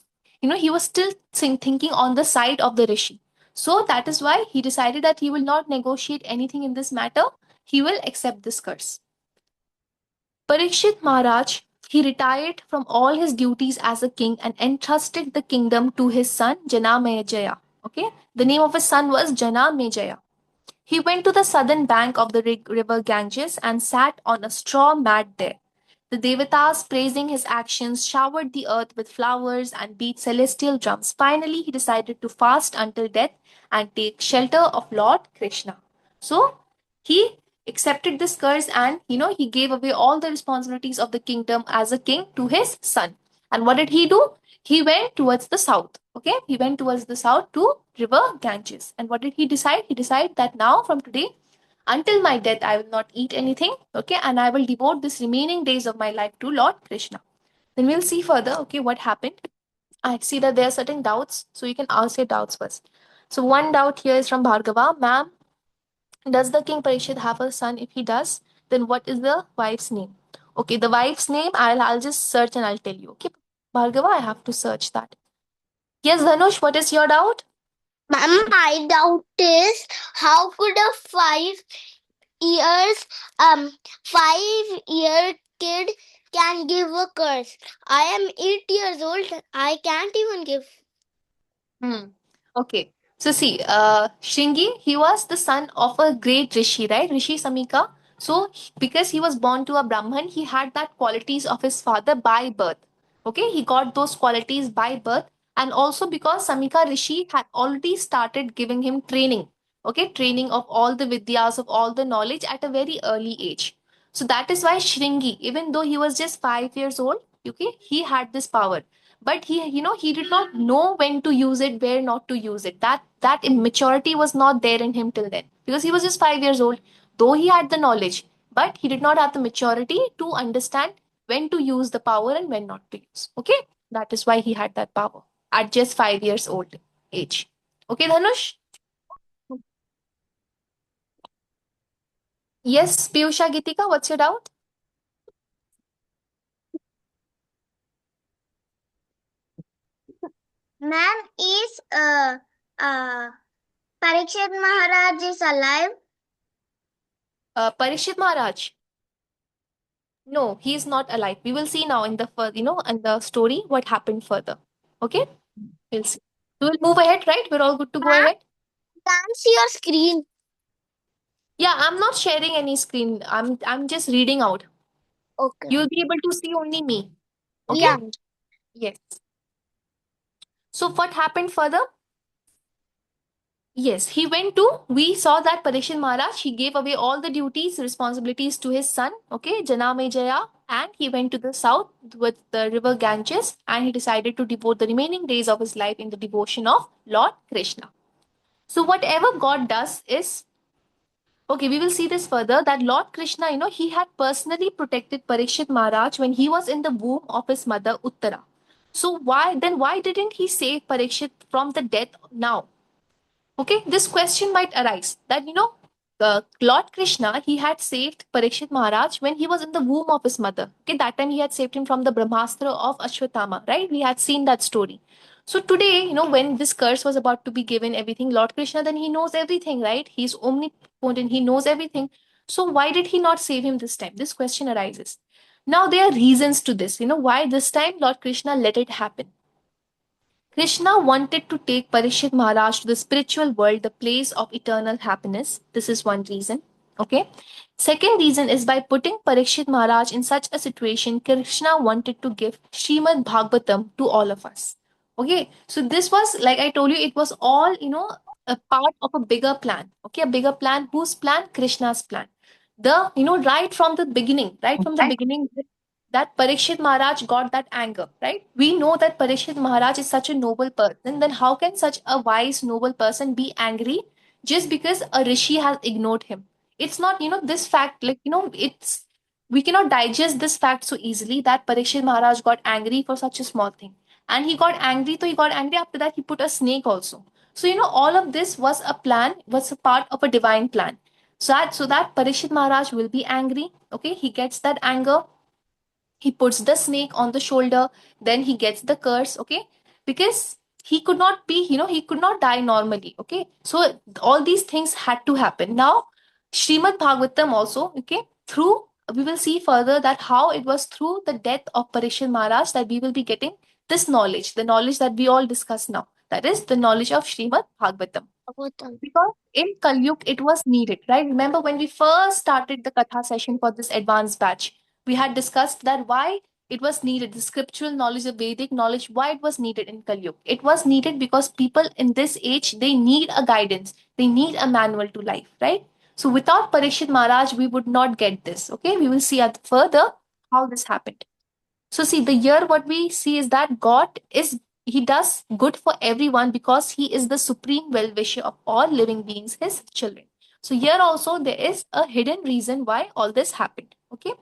still thinking on the side of the Rishi. So that is why he decided that he will not negotiate anything in this matter. He will accept this curse. Parikshit Maharaj, he retired from all his duties as a king and entrusted the kingdom to his son Janamejaya. Okay, the name of his son was Janamejaya. He went to the southern bank of the river Ganges and sat on a straw mat there. The Devatas, praising his actions, showered the earth with flowers and beat celestial drums. Finally, he decided to fast until death and take shelter of Lord Krishna. So, He accepted this curse, and he gave away all the responsibilities of the kingdom as a king to his son. And what did he do? He went towards the south. Okay, he went towards the south to river Ganges. And what did he decide? He decided that now from today until my death I will not eat anything. Okay, and I will devote this remaining days of my life to Lord Krishna. Then we'll see further. Okay, what happened? I see that there are certain doubts, so you can ask your doubts first. So one doubt here is from Bhargava. Ma'am, does the king Parikshit have a son? If he does, then what is the wife's name? Okay, the wife's name, I'll just search and I'll tell you. Okay, Bhargava, I have to search that. Yes, Dhanush, what is your doubt? Ma'am, my doubt is how could a years 5 year kid can give a curse? I am 8 years old. I can't even give. Hmm. Okay. So see, Shringi, he was the son of a great rishi, right? Rishi Samika. So because he was born to a Brahman, he had that qualities of his father by birth. Okay, he got those qualities by birth, and also because Samika Rishi had already started giving him training. Okay, training of all the vidyas, of all the knowledge at a very early age. So that is why Shringi, even though he was just 5 years old, okay, he had this power, but he did not know when to use it, where not to use it. That immaturity was not there in him till then, because he was just 5 years old. Though he had the knowledge, but he did not have the maturity to understand when to use the power and when not to use. Okay, that is why he had that power at just 5 years old age. Okay, Dhanush. Yes, Piyusha, Gitika, what's your doubt? Ma'am, is Parikshit Maharaj is alive? Parishit Maharaj. No, he is not alive. We will see now in the in the story what happened further. Okay, we'll see. So we'll move ahead, right? We're all good to go Ma'am, ahead. can't see your screen. Yeah, I'm not sharing any screen. I'm just reading out. Okay. You'll be able to see only me. Okay? Yeah. Yes. So what happened further? Yes, he went to, we saw that Parikshit Maharaj, he gave away all the duties, responsibilities to his son, okay, Janamejaya, and he went to the south with the river Ganges, and he decided to devote the remaining days of his life in the devotion of Lord Krishna. So whatever God does is, okay, we will see this further, that Lord Krishna, he had personally protected Parikshit Maharaj when he was in the womb of his mother Uttara. So why didn't he save Parikshit from the death now? Okay, this question might arise that Lord Krishna, he had saved Parikshit Maharaj when he was in the womb of his mother. Okay, that time he had saved him from the Brahmastra of Ashwatthama, right? We had seen that story. So today, when this curse was about to be given, everything, Lord Krishna, then he knows everything, right? He's omnipotent, he knows everything. So why did he not save him this time? This question arises. Now there are reasons to this. Why this time Lord Krishna let it happen. Krishna wanted to take Parikshit Maharaj to the spiritual world, the place of eternal happiness. This is one reason. Okay. Second reason is by putting Parikshit Maharaj in such a situation, Krishna wanted to give Srimad Bhagavatam to all of us. Okay. So this was, like I told you, it was all, a part of a bigger plan. Okay. A bigger plan. Whose plan? Krishna's plan. Right from the beginning, that Parikshit Maharaj got that anger, right? We know that Parikshit Maharaj is such a noble person. Then how can such a wise, noble person be angry just because a rishi has ignored him? It's not, this fact, we cannot digest this fact so easily that Parikshit Maharaj got angry for such a small thing. And he got angry, so he got angry. After that, he put a snake also. So, all of this was a plan, was a part of a divine plan. So that Parikshit Maharaj will be angry. Okay, he gets that anger, he puts the snake on the shoulder, then he gets the curse. Okay, because he could not be, he could not die normally. Okay, so all these things had to happen. Now Srimad Bhagavatam also, okay, through, we will see further that how it was through the death of Parikshit Maharaj that we will be getting this knowledge, the knowledge that we all discuss now, that is the knowledge of Srimad Bhagavatam. Because in Kalyug, it was needed, right? Remember when we first started the Katha session for this advanced batch, we had discussed that why it was needed, the scriptural knowledge, the Vedic knowledge, why it was needed in Kalyug. It was needed because people in this age, they need a guidance, they need a manual to life, right? So without Parikshit Maharaj, we would not get this. Okay, we will see at further how this happened. So see, the year what we see is that God is he does good for everyone because he is the supreme well-wisher of all living beings, his children. So here also there is a hidden reason why all this happened. Okay.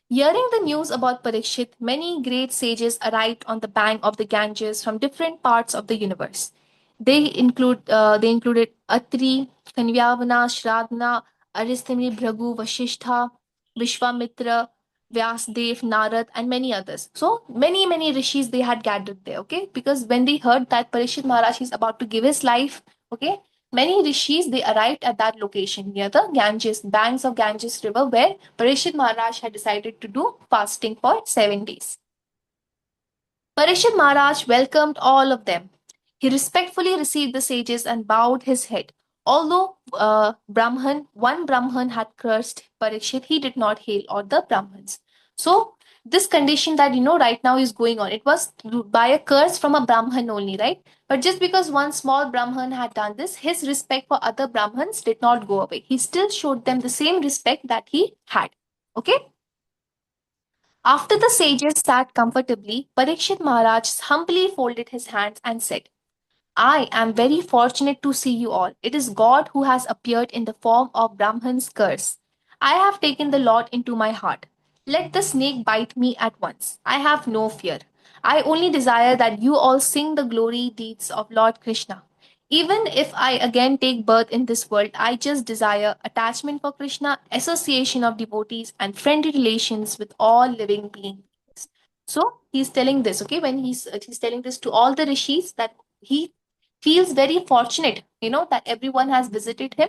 Hearing the news about Parikshit, many great sages arrived on the bank of the Ganges from different parts of the universe. They included Atri, Kanyavana, Shradna, Aristhamni, Bhragu, Vashishtha, Vishwamitra, Vyasdev, Narad, and many others. So many rishis they had gathered there. Okay, because when they heard that Parikshit Maharaj is about to give his life, okay, many rishis they arrived at that location near the Ganges, banks of Ganges river, where Parikshit Maharaj had decided to do fasting for 7 days. Parikshit Maharaj welcomed all of them. He respectfully received the sages and bowed his head. Although one Brahman had cursed Parikshit, he did not hail all the Brahmins. So this condition that right now is going on, it was by a curse from a Brahman only, right? But just because one small Brahman had done this, his respect for other Brahmins did not go away. He still showed them the same respect that he had. Okay? After the sages sat comfortably, Parikshit Maharaj humbly folded his hands and said, I am very fortunate to see you all. It is God who has appeared in the form of Brahman's curse. I have taken the Lord into my heart. Let the snake bite me at once. I have no fear. I only desire that you all sing the glory deeds of Lord Krishna. Even if I again take birth in this world, I just desire attachment for Krishna, association of devotees, and friendly relations with all living beings. So he's telling this, okay, when he's telling this to all the rishis that he feels very fortunate, that everyone has visited him.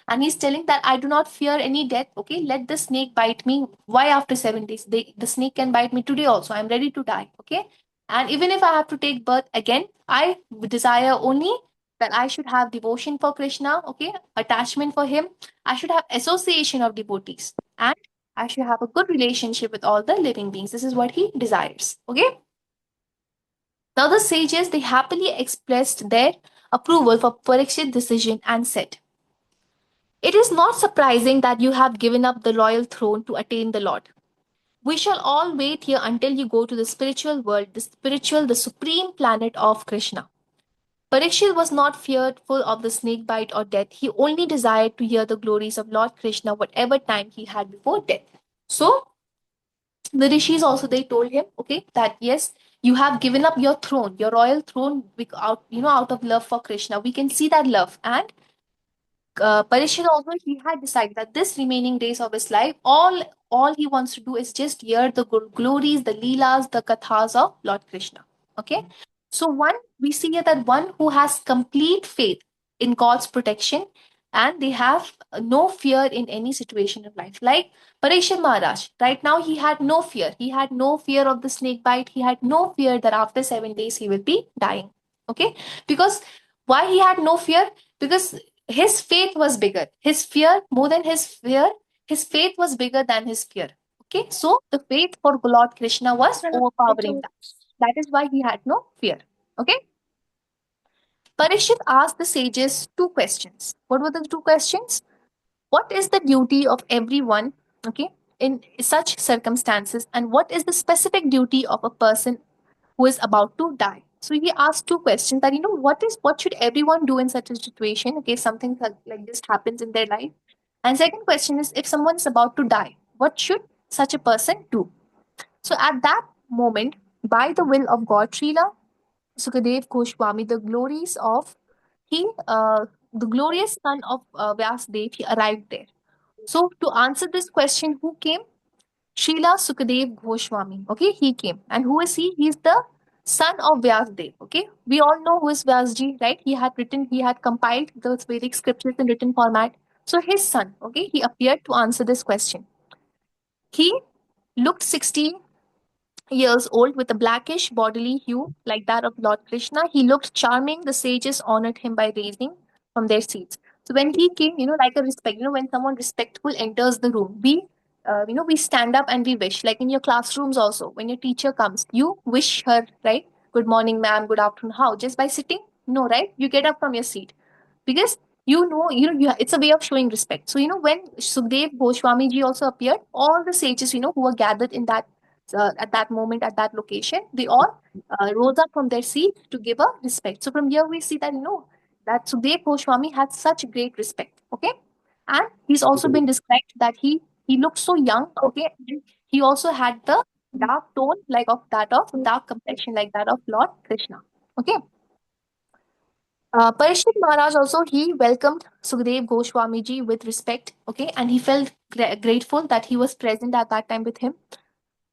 And he's telling that I do not fear any death. Okay, let the snake bite me. Why after 7 days? The snake can bite me today also. I'm ready to die. Okay. And even if I have to take birth again, I desire only that I should have devotion for Krishna, okay, attachment for him. I should have association of devotees. And I should have a good relationship with all the living beings. This is what he desires. Okay. Now the sages they happily expressed their approval for Parikshit's decision and said, it is not surprising that you have given up the royal throne to attain the Lord. We shall all wait here until you go to the spiritual world, the supreme planet of Krishna. Parikshit was not fearful of the snake bite or death. He only desired to hear the glories of Lord Krishna whatever time he had before death. So the rishis also they told him, okay, that yes, you have given up your throne, your royal throne, out of love for Krishna. We can see that love, and Parishad also he had decided that this remaining days of his life, all he wants to do is just hear the glories, the leelas, the kathas of Lord Krishna. Okay, so one we see here that one who has complete faith in God's protection, and they have no fear in any situation of life. Like Parishad Maharaj, right now he had no fear. He had no fear of the snake bite. He had no fear that after 7 days he will be dying. Okay, because why he had no fear? Because his faith was bigger. His fear, more than his fear, his faith was bigger than his fear. Okay, so the faith for Lord Krishna was overpowering that. That is why he had no fear. Okay, Parishit asked the sages two questions. What were the two questions? What is the duty of everyone, okay, in such circumstances, and what is the specific duty of a person who is about to die? So he asked two questions that what should everyone do in such a situation in case something like this happens in their life. And second question is, if someone is about to die, what should such a person do? So at that moment, by the will of God, Srila Sukadev Goswami, the glorious son of Vyasdev, he arrived there. So to answer this question, who came? Srila Sukadev Goswami. Okay, he came. And who is he? He's the son of Vyasdev. Okay, we all know who is Vyasji, right? He had compiled the Vedic scriptures in written format. So his son, okay, he appeared to answer this question. He looked 60 years old with a blackish bodily hue like that of Lord Krishna. He looked charming. The sages honored him by raising from their seats. So when he came, like a respect, when someone respectful enters the room, we stand up and we wish. Like in your classrooms also, when your teacher comes, you wish her, right? Good morning, ma'am. Good afternoon. How? Just by sitting? No, right? You get up from your seat because it's a way of showing respect. So, when Sukhdev Goswami ji also appeared, all the sages, who were gathered in that at that moment, at that location, they all rose up from their seat to give a respect. So from here we see that that Sukhdev Goswami had such great respect. Okay, and he's also been described that he looked so young. Okay, and he also had the dark tone like of that of dark complexion like that of Lord Krishna. Okay. Parishit Maharaj also he welcomed Sukhdev Goswami ji with respect, okay, and he felt grateful that he was present at that time with him.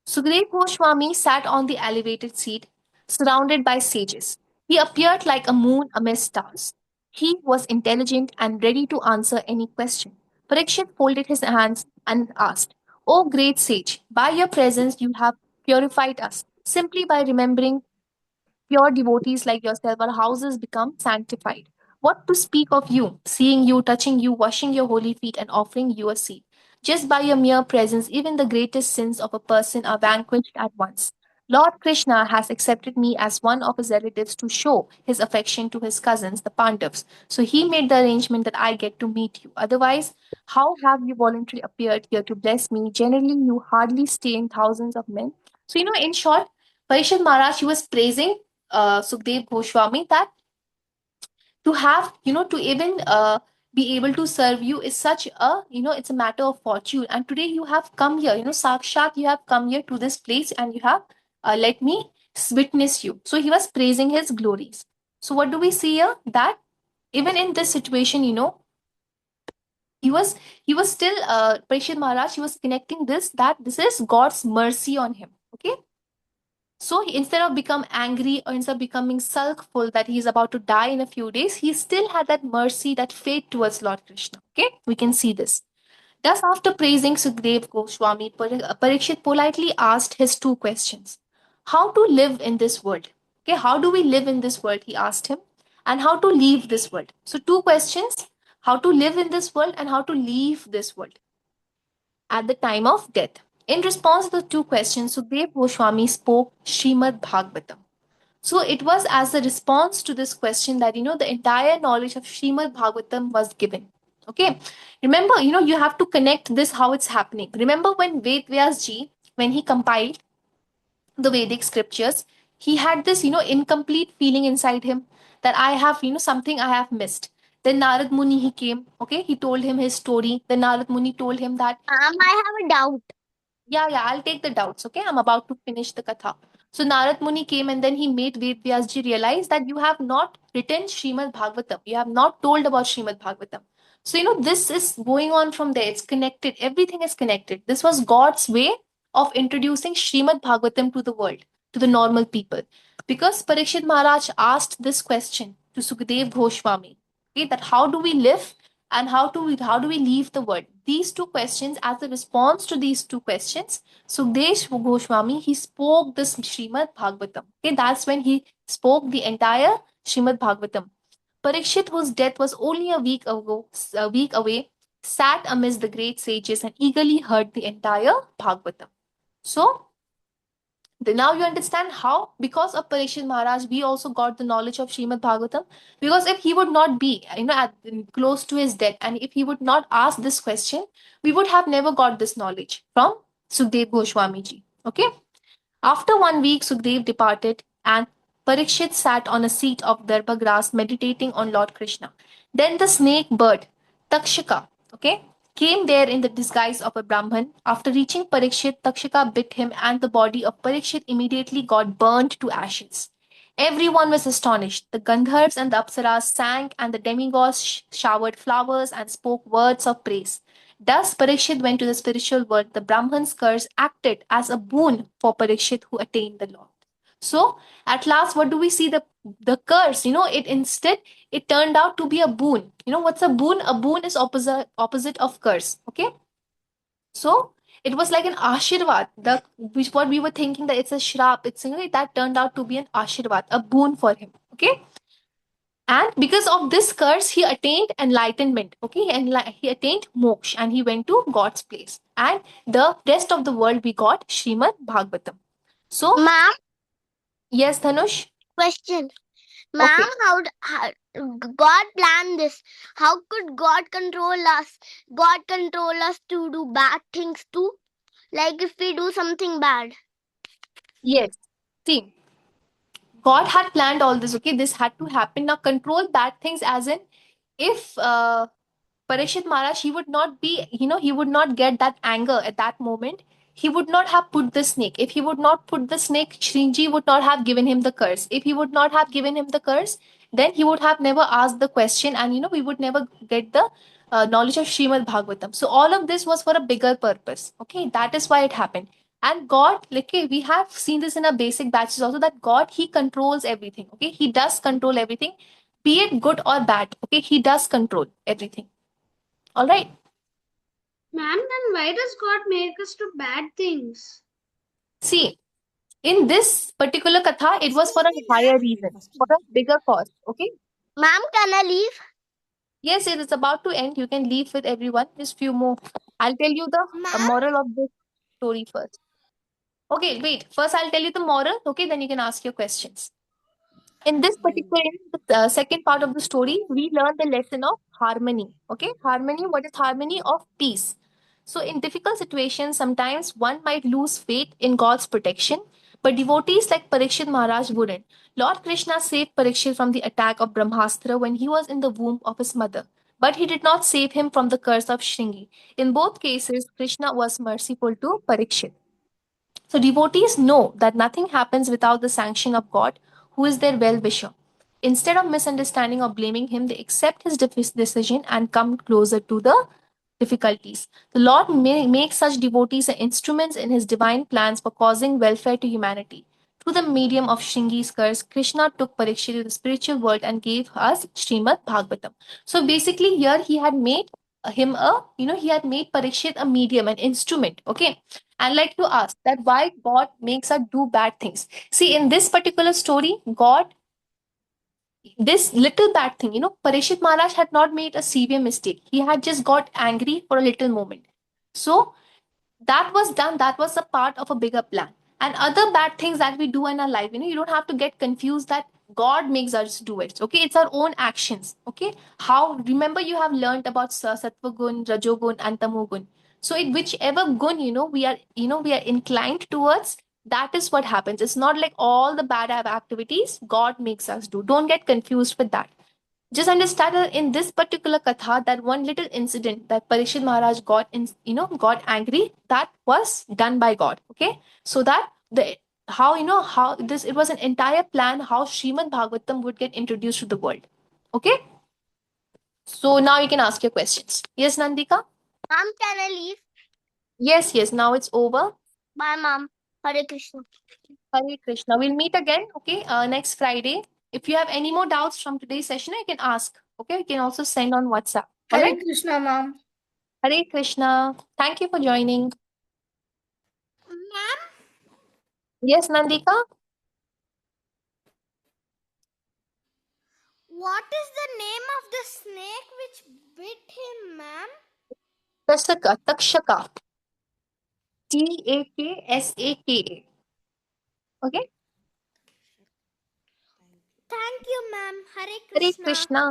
Sukhdev Goswami sat on the elevated seat, surrounded by sages. He appeared like a moon amidst stars. He was intelligent and ready to answer any question. Parikshit folded his hands and asked, "O great sage, by your presence you have purified us. Simply by remembering pure devotees like yourself, our houses become sanctified. What to speak of you, seeing you, touching you, washing your holy feet, and offering you a seat? Just by your mere presence, even the greatest sins of a person are vanquished at once. Lord Krishna has accepted me as one of his relatives to show his affection to his cousins, the Pandavas. So he made the arrangement that I get to meet you. Otherwise, how have you voluntarily appeared here to bless me? Generally, you hardly stay in thousands of men. So, in short, Parishad Maharaj, he was praising Sukhdev Goswami that to have, to even be able to serve you is such a, it's a matter of fortune. And today you have come here, Sakshat, you have come here to this place and you have let me witness you. So he was praising his glories. So what do we see here? That even in this situation, he was he was still Parishad Maharaj, he was connecting this that this is God's mercy on him. Okay, so instead of become angry or instead of becoming sulkful that he's about to die in a few days, he still had that mercy, that faith towards Lord Krishna. Okay, we can see this. Thus, after praising Sukhdev Goswami, Parikshit politely asked his two questions: how to live in this world? Okay, how do we live in this world? He asked him, and how to leave this world. So, two questions: how to live in this world and how to leave this world at the time of death. In response to the two questions, Sukhdev Goswami spoke Srimad Bhagavatam. So it was as a response to this question that the entire knowledge of Srimad Bhagavatam was given. Okay, remember you have to connect this how it's happening. Remember when Ved Vyas ji, when he compiled the Vedic scriptures, he had this incomplete feeling inside him that I have something I have missed. Then Narad Muni he came. Okay, he told him his story. Then Narad Muni told him that I have a doubt. yeah, I'll take the doubts. Okay, I'm about to finish the katha. So Narad Muni came and then he made Ved Vyasji realize that you have not written Srimad Bhagavatam. You have not told about Srimad Bhagavatam. So this is going on from there. It's connected. Everything is connected. This was God's way of introducing Srimad Bhagavatam to the world, to the normal people. Because Parikshit Maharaj asked this question to Sukhdev Goswami, okay, that how do we live and how do we leave the world? These two questions, as a response to these two questions, Sukhdev Goswami he spoke this Srimad Bhagavatam. Okay, that's when he spoke the entire Srimad Bhagavatam. Parikshit, whose death was only a week away, sat amidst the great sages and eagerly heard the entire Bhagavatam. So now you understand how, because of Parikshit Maharaj, we also got the knowledge of Srimad Bhagavatam. Because if he would not be, close to his death, and if he would not ask this question, we would have never got this knowledge from Sukhdev Goswami ji. Okay. After 1 week, Sukhdev departed, and Parikshit sat on a seat of darba grass meditating on Lord Krishna. Then the snake bird, Takshaka, okay, came there in the disguise of a Brahman. After reaching Parikshit, Takshaka bit him, and the body of Parikshit immediately got burned to ashes. Everyone was astonished. The Gandharvas and the Apsaras sang, and the demigods showered flowers and spoke words of praise. Thus, Parikshit went to the spiritual world. The Brahman's curse acted as a boon for Parikshit who attained the Lord. So, at last, what do we see? The curse, it instead it turned out to be a boon. What's a boon? A boon is opposite of curse. Okay, so it was like an ashirvad. The which what we were thinking that it's a shrap. It's that turned out to be an ashirvad, a boon for him. Okay, and because of this curse, he attained enlightenment. Okay, and he attained moksha, and he went to God's place. And the rest of the world we got Srimad Bhagavatam. So Ma'am, yes, Dhanush. question. Ma'am, Okay. how God planned this? How could God control us? God control us to do bad things too? Like if we do something bad. Yes. See, God had planned all this. Okay, this had to happen. Now, control bad things, as in, if Parishit Maharaj, he would not be, he would not get that anger at that moment. He would not have put the snake. If he would not put the snake, Shrinji would not have given him the curse. If he would not have given him the curse, then he would have never asked the question, and we would never get the knowledge of Srimad Bhagavatam. So all of this was for a bigger purpose. Okay, that is why it happened. And God, like, okay, we have seen this in our basic batches also, that God, he controls everything. Okay, he does control everything, be it good or bad. Okay, he does control everything. All right. Ma'am, then why does God make us do bad things? See, in this particular katha, it was for Excuse a me, higher ma'am. reason, for a bigger cause. Okay. Ma'am, can I leave? Yes, it is about to end. You can leave with everyone. Just few more. I'll tell you the Ma'am? moral of this story first. Okay, wait. First, I'll tell you the moral. Okay, then you can ask your questions. In this particular, in the second part of the story, we learn the lesson of harmony. Okay, harmony. What is harmony? Of peace. So, in difficult situations, sometimes one might lose faith in God's protection, but devotees like Parikshit Maharaj wouldn't. Lord Krishna saved Parikshit from the attack of Brahmastra when he was in the womb of his mother, but he did not save him from the curse of Shringi. In both cases, Krishna was merciful to Parikshit. So devotees know that nothing happens without the sanction of God, who is their well wisher. Instead of misunderstanding or blaming him, they accept his decision and come closer to the difficulties. The Lord makes such devotees instruments in his divine plans for causing welfare to humanity. Through the medium of Shringi's curse, Krishna took Parikshit to the spiritual world and gave us Srimad Bhagavatam. So basically, here he had made him a, he had made Parikshit a medium, an instrument. Okay, and like you ask that why God makes us do bad things. See, in this particular story, God, this little bad thing, Parishit Maharaj had not made a severe mistake. He had just got angry for a little moment. So that was done. That was a part of a bigger plan. And other bad things that we do in our life, you don't have to get confused that God makes us do it. Okay, it's our own actions. Okay, how, remember, you have learned about sattva gun, rajogun, and tamogun. So in whichever gun, we are inclined towards, that is what happens. It's not like all the bad activities God makes us do. Don't get confused with that. Just understand that in this particular katha, that one little incident that Parishit Maharaj got angry, that was done by God. Okay, so that the how how this, it was an entire plan how Srimad Bhagavatam would get introduced to the world. Okay, so now you can ask your questions. Yes, Nandika. Ma'am, can I leave? Yes, yes. Now it's over. Bye, ma'am. Hare Krishna. Hare Krishna. We'll meet again. Okay, next Friday. If you have any more doubts from today's session, you can ask. Okay, you can also send on WhatsApp. All Hare right. Krishna, ma'am. Hare Krishna. Thank you for joining. Ma'am, Yes, Nandika. what is the name of the snake which bit him, ma'am? Takshaka. Takshaka. Takshaka. Okay. Thank you, ma'am. Hare Hare Krishna. Krishna.